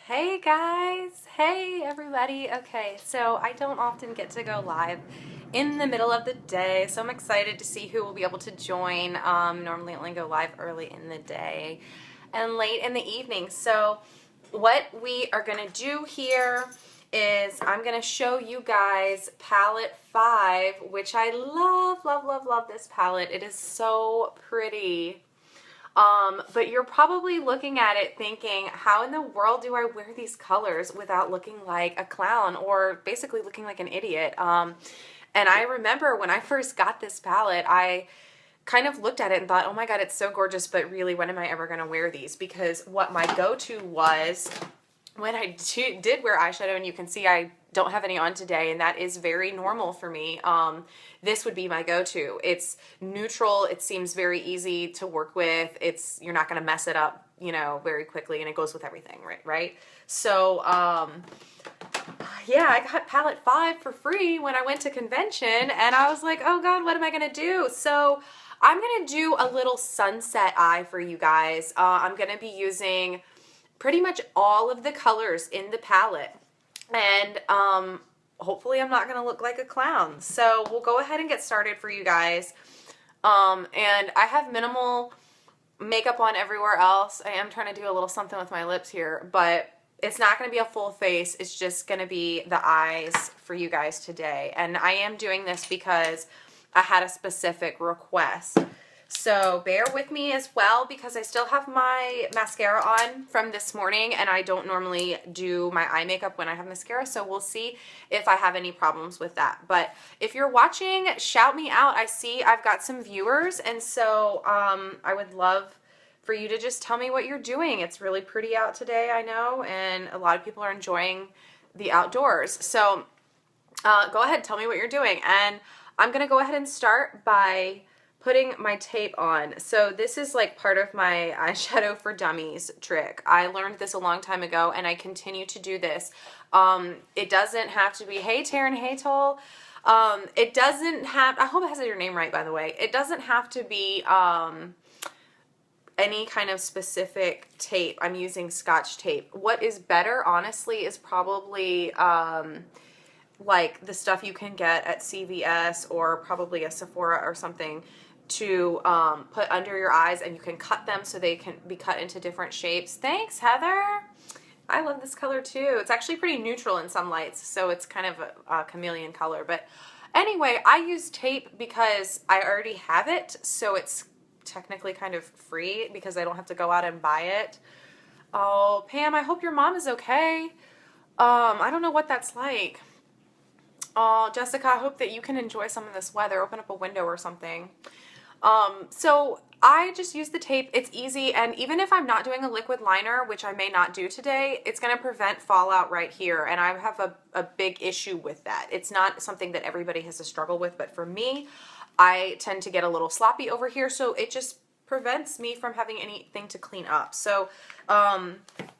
Hey guys, hey everybody. Okay, so I don't often get to go live in the middle of the day, so I'm excited to see who will be able to join. Normally only go live early in the day and late in the evening. So what we are going to do here is I'm going to show you guys palette 5, which I love this palette. It is so pretty. But you're probably looking at it thinking, how in the world do I wear these colors without looking like a clown or basically looking like an idiot? And I remember when I first got this palette, I kind of looked at it and thought, oh my God, it's so gorgeous, but really, when am I ever going to wear these? Because what my go-to was when I did wear eyeshadow, and you can see I don't have any on today, and that is very normal for me. This would be my go-to. It's neutral. It seems very easy to work with. You're not going to mess it up, very quickly, and it goes with everything, right? So, yeah, I got palette 5 for free when I went to convention, and I was like, oh God, what am I going to do? So I'm going to do a little sunset eye for you guys. I'm going to be using pretty much all of the colors in the palette, and hopefully I'm not going to look like a clown. So we'll go ahead and get started for you guys. And I have minimal makeup on everywhere else. I am trying to do a little something with my lips here, but it's not going to be a full face. It's just going to be the eyes for you guys today. And I am doing this because I had a specific request. So bear with me as well, because I still have my mascara on from this morning, and I don't normally do my eye makeup when I have mascara, so we'll see if I have any problems with that. But if you're watching, shout me out. I see I've got some viewers, and so I would love for you to just tell me what you're doing. It's really pretty out today, I know, and a lot of people are enjoying the outdoors. So go ahead, tell me what you're doing. And I'm going to go ahead and start by putting my tape on. So this is like part of my eyeshadow for dummies trick. I learned this a long time ago, and I continue to do this. It doesn't have to be, hey Taryn, hey Toll. It doesn't have, I hope I said your name right, by the way. It doesn't have to be any kind of specific tape. I'm using Scotch tape. What is better, honestly, is probably like the stuff you can get at CVS or probably a Sephora or something, to put under your eyes, and you can cut them so they can be cut into different shapes. Thanks, Heather. I love this color too. It's actually pretty neutral in some lights, so it's kind of a chameleon color. But anyway, I use tape because I already have it, so it's technically kind of free because I don't have to go out and buy it. Oh, Pam, I hope your mom is okay. I don't know what that's like. Oh, Jessica, I hope that you can enjoy some of this weather. Open up a window or something. So I just use the tape. It's easy, and even if I'm not doing a liquid liner, which I may not do today, it's going to prevent fallout right here, and I have a big issue with that. It's not something that everybody has to struggle with, but for me, I tend to get a little sloppy over here, so it just prevents me from having anything to clean up. So,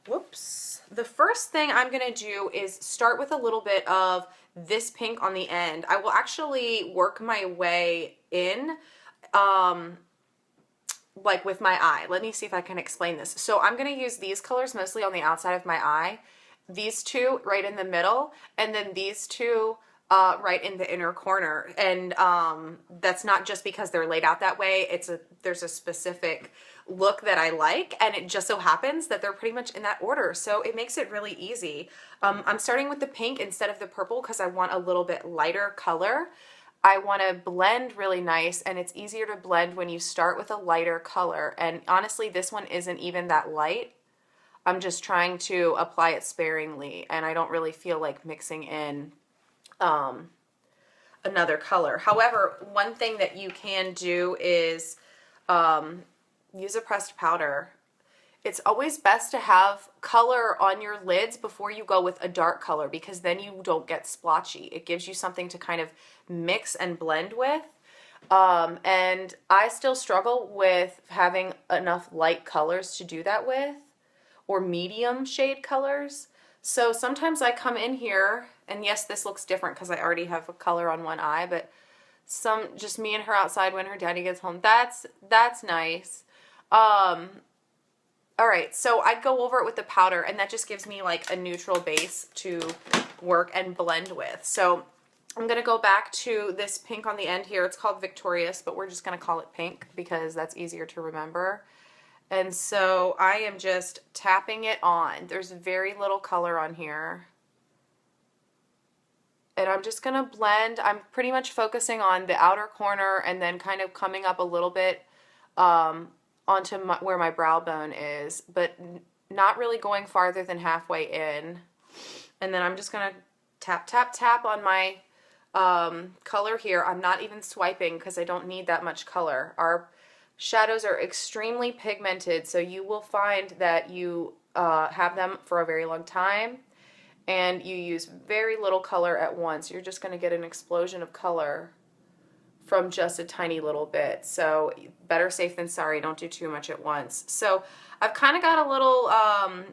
whoops. The first thing I'm going to do is start with a little bit of this pink on the end. I will actually work my way in, like with my eye. Let me see if I can explain this. So I'm going to use these colors mostly on the outside of my eye, these two right in the middle, and then these two right in the inner corner. And that's not just because they're laid out that way. There's a specific look that I like, and it just so happens that they're pretty much in that order, so it makes it really easy. I'm starting with the pink instead of the purple because I want a little bit lighter color. I want to blend really nice, and it's easier to blend when you start with a lighter color, and honestly this one isn't even that light. I'm just trying to apply it sparingly, and I don't really feel like mixing in another color. However, one thing that you can do is use a pressed powder. It's always best to have color on your lids before you go with a dark color, because then you don't get splotchy. It gives you something to kind of mix and blend with. And I still struggle with having enough light colors to do that with, or medium shade colors. So sometimes I come in here, and yes, this looks different because I already have a color on one eye, but just me and her outside when her daddy gets home. That's nice. All right, so I'd go over it with the powder, and that just gives me like a neutral base to work and blend with. So I'm going to go back to this pink on the end here. It's called Victorious, but we're just going to call it pink because that's easier to remember. And so I am just tapping it on. There's very little color on here. And I'm just going to blend. I'm pretty much focusing on the outer corner and then kind of coming up a little bit onto where my brow bone is, but not really going farther than halfway in. And then I'm just going to tap, tap, tap on my color here. I'm not even swiping because I don't need that much color. Our shadows are extremely pigmented, so you will find that you have them for a very long time and you use very little color at once. You're just going to get an explosion of color from just a tiny little bit. So better safe than sorry. Don't do too much at once. So I've kind of got a little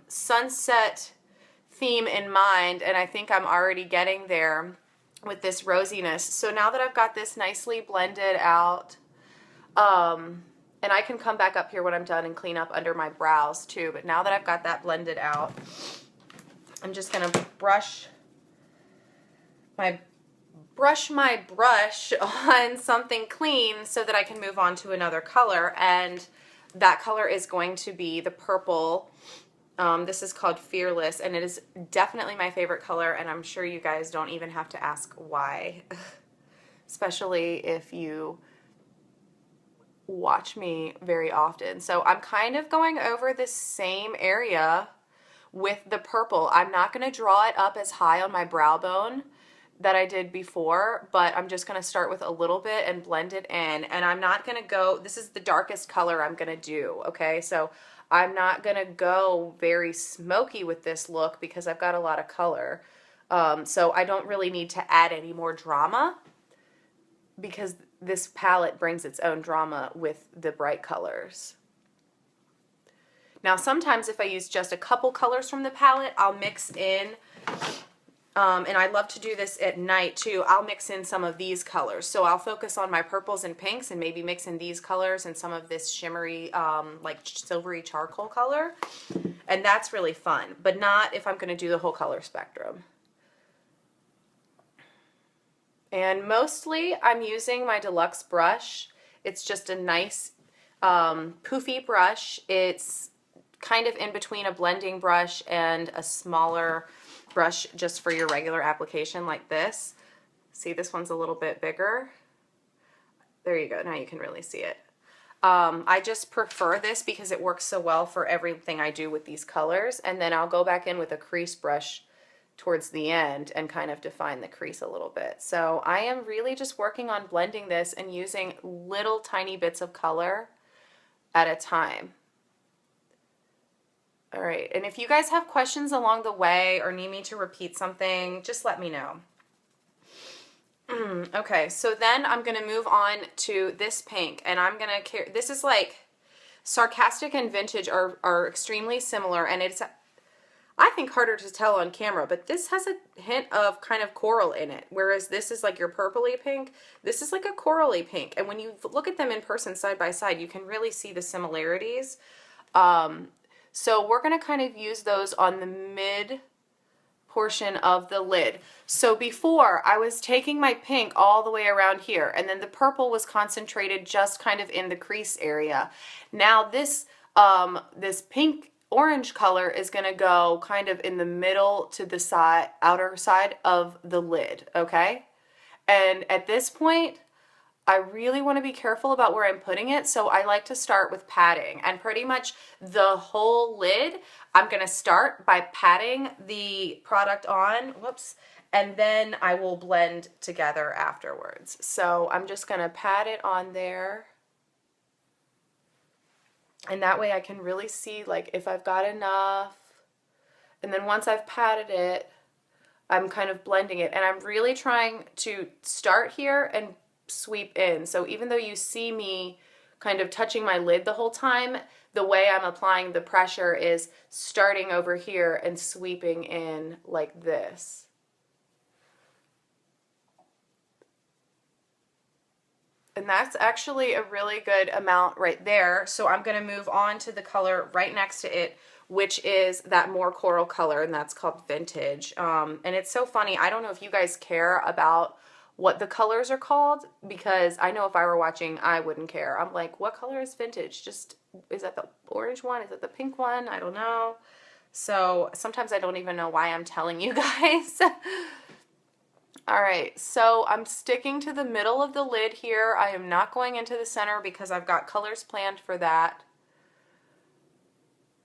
sunset theme in mind, and I think I'm already getting there with this rosiness. So now that I've got this nicely blended out, and I can come back up here when I'm done and clean up under my brows too, but now that I've got that blended out, I'm just going to brush my brush on something clean so that I can move on to another color, and that color is going to be the purple. This is called Fearless, and it is definitely my favorite color, and I'm sure you guys don't even have to ask why, especially if you watch me very often. So I'm kind of going over this same area with the purple. I'm not going to draw it up as high on my brow bone that I did before, but I'm just going to start with a little bit and blend it in. And I'm not going to go, this is the darkest color I'm going to do, okay? So I'm not going to go very smoky with this look because I've got a lot of color. So I don't really need to add any more drama because this palette brings its own drama with the bright colors. Now sometimes if I use just a couple colors from the palette, I'll mix in, and I love to do this at night too, I'll mix in some of these colors. So I'll focus on my purples and pinks and maybe mix in these colors and some of this shimmery, like silvery charcoal color. And that's really fun, but not if I'm going to do the whole color spectrum. And mostly I'm using my deluxe brush. It's just a nice poofy brush. It's kind of in between a blending brush and a smaller brush just for your regular application like this. See, this one's a little bit bigger. There you go. Now you can really see it. I just prefer this because it works so well for everything I do with these colors. And then I'll go back in with a crease brush towards the end and kind of define the crease a little bit. So I am really just working on blending this and using little tiny bits of color at a time. All right, and if you guys have questions along the way or need me to repeat something, just let me know. Okay, so then I'm going to move on to this pink, and I'm going to carry, this is like Sarcastic and Vintage are extremely similar, and it's, I think, harder to tell on camera, but this has a hint of kind of coral in it, whereas this is like your purpley pink. This is like a corally pink, and when you look at them in person side by side, you can really see the similarities. So we're going to kind of use those on the mid portion of the lid. So before, I was taking my pink all the way around here, and then the purple was concentrated just kind of in the crease area. Now this, this pink orange color is going to go kind of in the middle to the side, outer side of the lid, okay? And at this point, I really want to be careful about where I'm putting it, so I like to start with patting. And pretty much the whole lid, I'm going to start by patting the product on, whoops, and then I will blend together afterwards. So I'm just going to pat it on there. And that way I can really see like if I've got enough. And then once I've patted it, I'm kind of blending it. And I'm really trying to start here and sweep in. So even though you see me kind of touching my lid the whole time, the way I'm applying the pressure is starting over here and sweeping in like this. And that's actually a really good amount right there. So I'm going to move on to the color right next to it, which is that more coral color, and that's called Vintage. And it's so funny. I don't know if you guys care about what the colors are called, because I know if I were watching, I wouldn't care. I'm like, what color is Vintage? Just, is that the orange one? Is it the pink one? I don't know. So sometimes I don't even know why I'm telling you guys. All right, so I'm sticking to the middle of the lid here. I am not going into the center because I've got colors planned for that.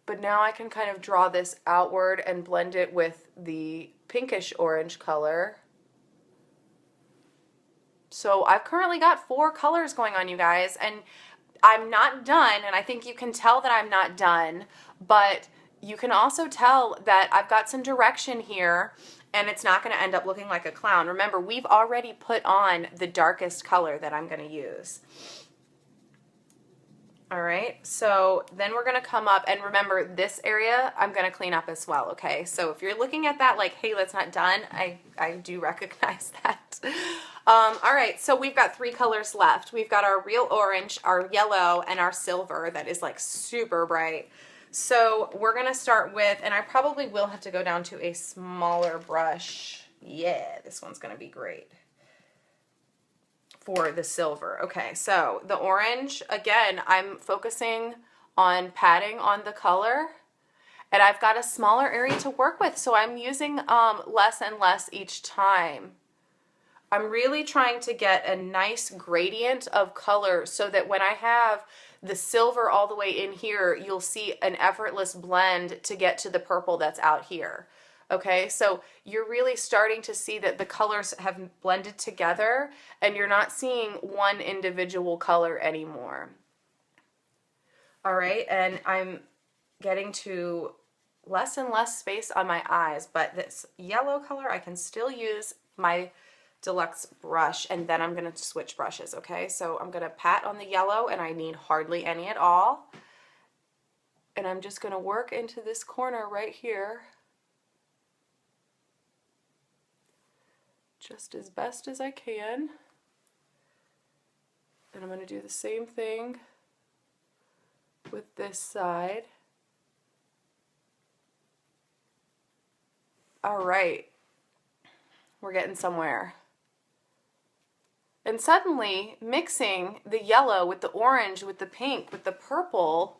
But now I can kind of draw this outward and blend it with the pinkish orange color. So I've currently got 4 colors going on, you guys, and I'm not done, and I think you can tell that I'm not done, but you can also tell that I've got some direction here, and it's not going to end up looking like a clown. Remember, we've already put on the darkest color that I'm going to use. All right, so then we're going to come up, and remember, this area I'm going to clean up as well, okay? So if you're looking at that like, hey, that's not done, I do recognize that. All right, so we've got 3 colors left. We've got our real orange, our yellow, and our silver that is like super bright. So we're going to start with, and I probably will have to go down to a smaller brush. Yeah, this one's going to be great for the silver. Okay, so the orange, again, I'm focusing on patting on the color, and I've got a smaller area to work with, so I'm using less and less each time. I'm really trying to get a nice gradient of color so that when I have the silver all the way in here, you'll see an effortless blend to get to the purple that's out here. Okay, so you're really starting to see that the colors have blended together and you're not seeing one individual color anymore. All right, and I'm getting to less and less space on my eyes, but this yellow color, I can still use my Deluxe brush, and then I'm going to switch brushes, okay? So I'm going to pat on the yellow, and I need hardly any at all. And I'm just going to work into this corner right here, just as best as I can. And I'm going to do the same thing with this side. All right, we're getting somewhere. And suddenly, mixing the yellow with the orange, with the pink, with the purple,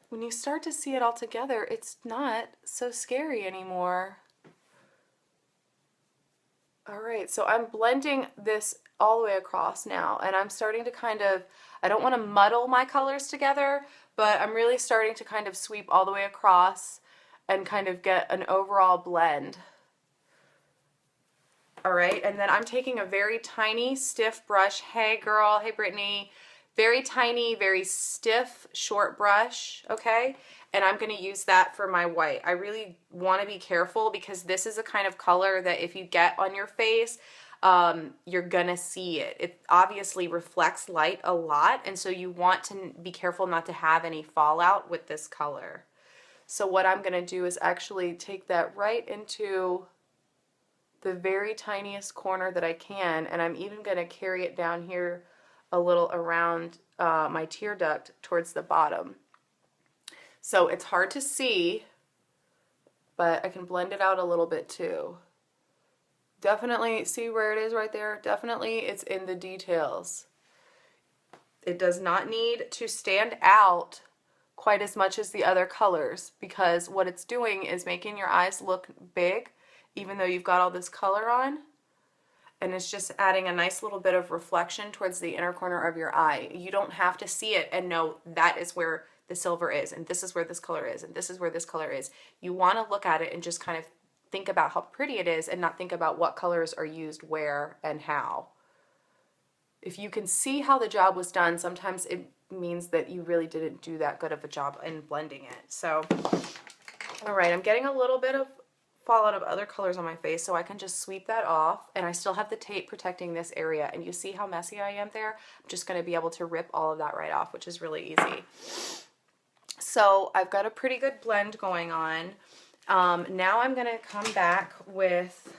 when you start to see it all together, it's not so scary anymore. All right, so I'm blending this all the way across now, and I'm starting to kind of, I don't want to muddle my colors together, but I'm really starting to kind of sweep all the way across and kind of get an overall blend. All right, and then I'm taking a very tiny, stiff brush. Hey girl, hey Brittany. Very tiny, very stiff, short brush, okay? And I'm gonna use that for my white. I really wanna be careful because this is a kind of color that if you get on your face, you're gonna see it. It obviously reflects light a lot, and so you want to be careful not to have any fallout with this color. So what I'm gonna do is actually take that right into the very tiniest corner that I can, and I'm even going to carry it down here a little around my tear duct towards the bottom. So it's hard to see, but I can blend it out a little bit too. Definitely see where it is right there? Definitely it's in the details. It does not need to stand out quite as much as the other colors, because what it's doing is making your eyes look big even though you've got all this color on, and it's just adding a nice little bit of reflection towards the inner corner of your eye. You don't have to see it and know that is where the silver is, and this is where this color is, and this is where this color is. You want to look at it and just kind of think about how pretty it is and not think about what colors are used where and how. If you can see how the job was done, sometimes it means that you really didn't do that good of a job in blending it. So, all right, I'm getting a little bit of fallout of other colors on my face, so I can just sweep that off, and I still have the tape protecting this area, and you see how messy I am there? I'm just going to be able to rip all of that right off, which is really easy. So I've got a pretty good blend going on. Now I'm going to come back with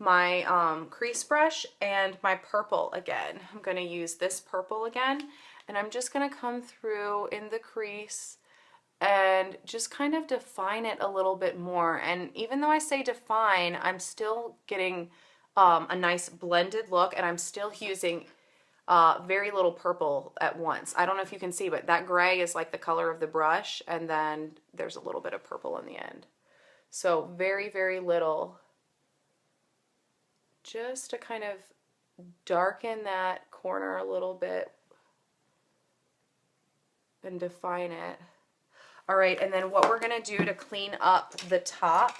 my crease brush and my purple again. I'm going to use this purple again, and I'm just going to come through in the crease and just kind of define it a little bit more. And even though I say define, I'm still getting a nice blended look, and I'm still using very little purple at once. I don't know if you can see, but that gray is like the color of the brush, and then there's a little bit of purple in the end. So very, very little, just to kind of darken that corner a little bit and define it. All right, and then what we're gonna do to clean up the top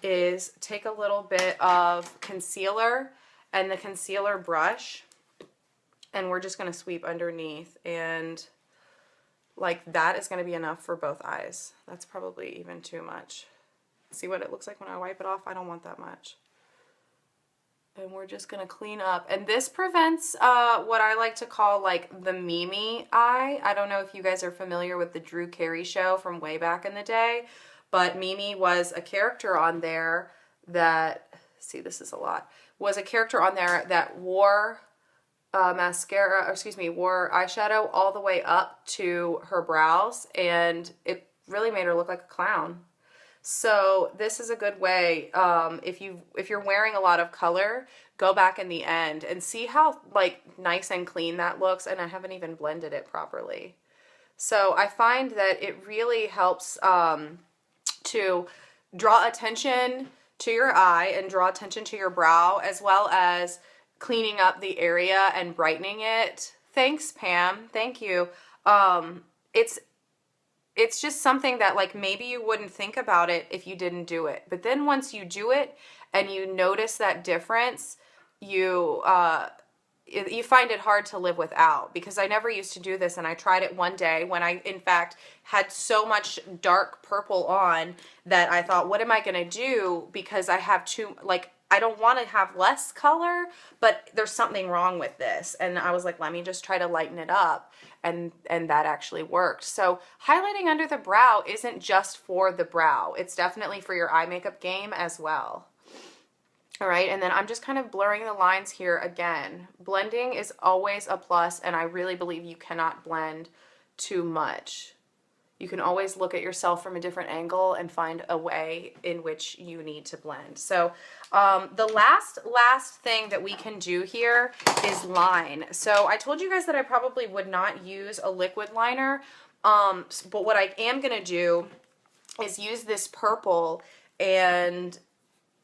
is take a little bit of concealer and the concealer brush, and we're just gonna sweep underneath, and like that is gonna be enough for both eyes. That's probably even too much. See what it looks like when I wipe it off? I don't want that much. And we're just gonna clean up. And this prevents what I like to call like the Mimi eye. I don't know if you guys are familiar with the Drew Carey show from way back in the day, but Mimi was a character on there that, see, this is a lot, was a character on there that wore mascara, or excuse me, wore eyeshadow all the way up to her brows, and it really made her look like a clown. So this is a good way, if you're wearing a lot of color, go back in the end and see how like nice and clean that looks, and I haven't even blended it properly. So I find that it really helps to draw attention to your eye and draw attention to your brow, as well as cleaning up the area and brightening it. Thanks, Pam. Thank you. It's just something that like maybe you wouldn't think about it if you didn't do it. But then once you do it and you notice that difference, you find it hard to live without, because I never used to do this, and I tried it one day when I in fact had so much dark purple on that I thought, what am I going to do, because I have too, like, I don't want to have less color, but there's something wrong with this. And I was like, let me just try to lighten it up. And that actually worked. So highlighting under the brow isn't just for the brow. It's definitely for your eye makeup game as well. All right, and then I'm just kind of blurring the lines here again. Blending is always a plus, and I really believe you cannot blend too much. You can always look at yourself from a different angle and find a way in which you need to blend. So the last thing that we can do here is line. So I told you guys that I probably would not use a liquid liner, but what I am going to do is use this purple, and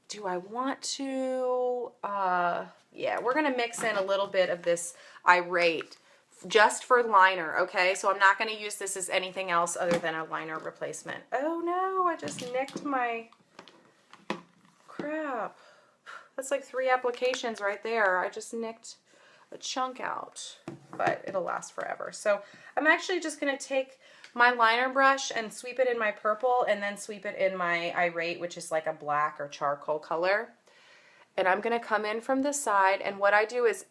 do I want to, yeah, we're going to mix in a little bit of this Irate just for liner, okay? So I'm not going to use this as anything else other than a liner replacement. Oh no, I just nicked my crap. That's like 3 applications right there. I just nicked a chunk out, but it'll last forever. So I'm actually just going to take my liner brush and sweep it in my purple, and then sweep it in my Irate, which is like a black or charcoal color. And I'm going to come in from the side, and what I do is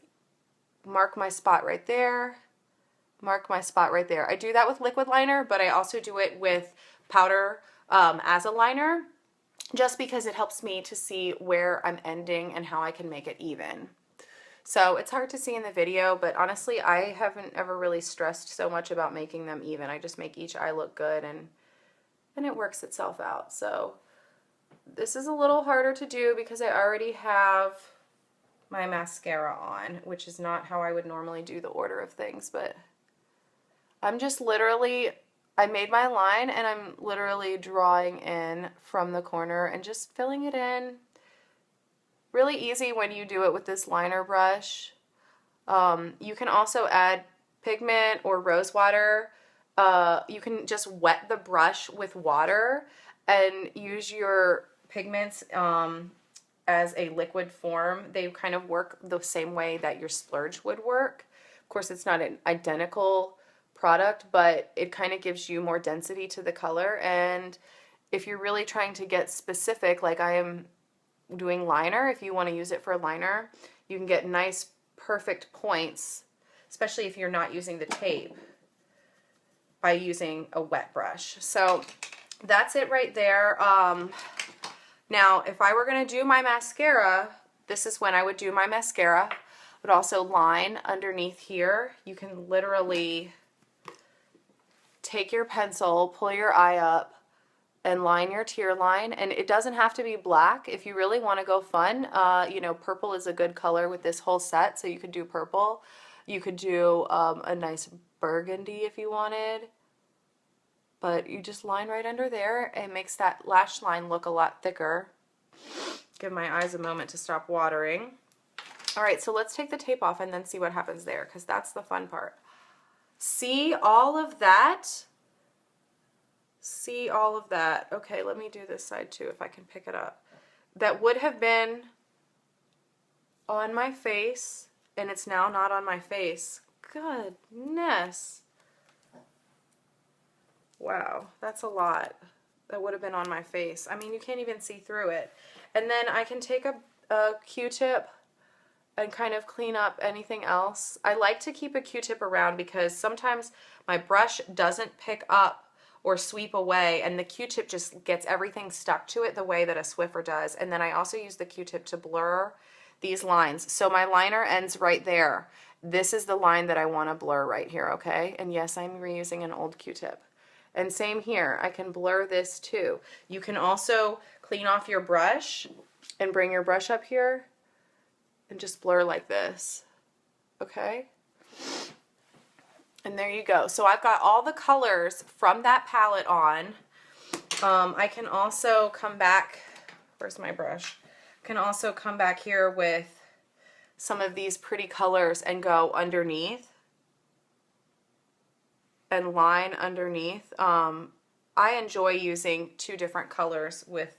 mark my spot right there, mark my spot right there. I do that with liquid liner, but I also do it with powder as a liner, just because it helps me to see where I'm ending and how I can make it even. So it's hard to see in the video, but honestly, I haven't ever really stressed so much about making them even. I just make each eye look good, and it works itself out. So this is a little harder to do because I already have my mascara on, which is not how I would normally do the order of things, but I'm just literally, I made my line, and I'm literally drawing in from the corner and just filling it in. Really easy when you do it with this liner brush. You can also add pigment or rose water. You can just wet the brush with water and use your pigments as a liquid form. They kind of work the same way that your splurge would work. Of course, it's not an identical product, but it kind of gives you more density to the color. And if you're really trying to get specific, like I am doing liner, if you want to use it for liner, you can get nice, perfect points, especially if you're not using the tape, by using a wet brush. So that's it right there. Now, if I were going to do my mascara, this is when I would do my mascara, but also line underneath here. You can literally take your pencil, pull your eye up, and line your tear line. And it doesn't have to be black. If you really want to go fun, you know, purple is a good color with this whole set, so you could do purple. You could do a nice burgundy if you wanted. But you just line right under there. It makes that lash line look a lot thicker. Give my eyes a moment to stop watering. All right, so let's take the tape off and then see what happens there, because that's the fun part. See all of that? See all of that. Okay, let me do this side too if I can pick it up. That would have been on my face, and it's now not on my face. Goodness. Wow, that's a lot. That would have been on my face. I mean, you can't even see through it. And then I can take a Q-tip and kind of clean up anything else. I like to keep a Q-tip around because sometimes my brush doesn't pick up or sweep away, and the Q-tip just gets everything stuck to it the way that a Swiffer does. And then I also use the Q-tip to blur these lines. So my liner ends right there. This is the line that I want to blur right here, okay? And yes, I'm reusing an old Q-tip. And same here, I can blur this too. You can also clean off your brush and bring your brush up here and just blur like this, okay? And there you go. So I've got all the colors from that palette on. I can also come back, where's my brush? I can also come back here with some of these pretty colors and go underneath and line underneath. I enjoy using two different colors with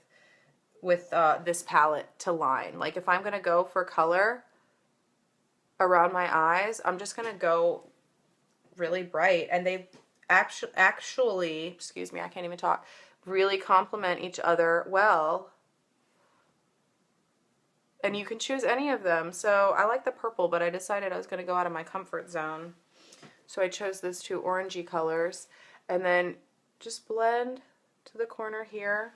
this palette to line. Like if I'm gonna go for color around my eyes, I'm just gonna go really bright, and they actually, excuse me, I can't even talk, really complement each other well. And you can choose any of them. So I like the purple, but I decided I was gonna go out of my comfort zone. So I chose those two orangey colors, and then just blend to the corner here.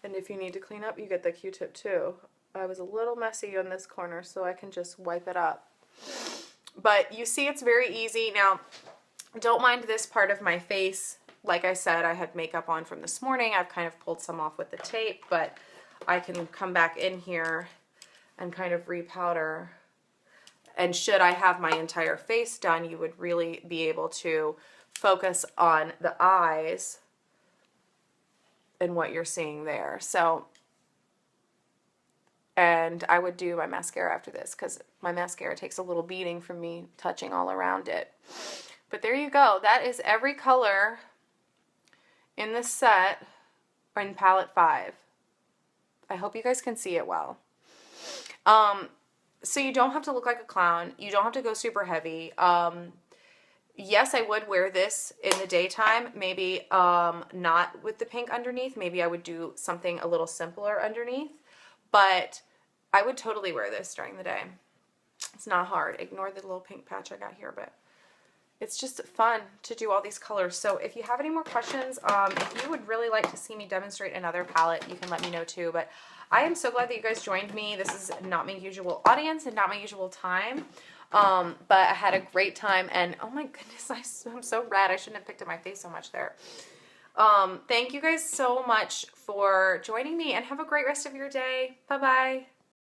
And if you need to clean up, you get the Q-tip too. I was a little messy on this corner, so I can just wipe it up. But you see, it's very easy. Now, don't mind this part of my face. Like I said, I had makeup on from this morning. I've kind of pulled some off with the tape, but I can come back in here and kind of repowder. And should I have my entire face done, you would really be able to focus on the eyes and what you're seeing there. So, and I would do my mascara after this because my mascara takes a little beating from me touching all around it. But there you go. That is every color in this set in palette 5. I hope you guys can see it well. So you don't have to look like a clown. You don't have to go super heavy. Yes, I would wear this in the daytime. Maybe not with the pink underneath. Maybe I would do something a little simpler underneath. But I would totally wear this during the day. It's not hard. Ignore the little pink patch I got here, but it's just fun to do all these colors. So if you have any more questions, if you would really like to see me demonstrate another palette, you can let me know too. But I am so glad that you guys joined me. This is not my usual audience and not my usual time. But I had a great time, and oh my goodness, I'm so red. I shouldn't have picked at my face so much there. Thank you guys so much for joining me, and have a great rest of your day. Bye-bye.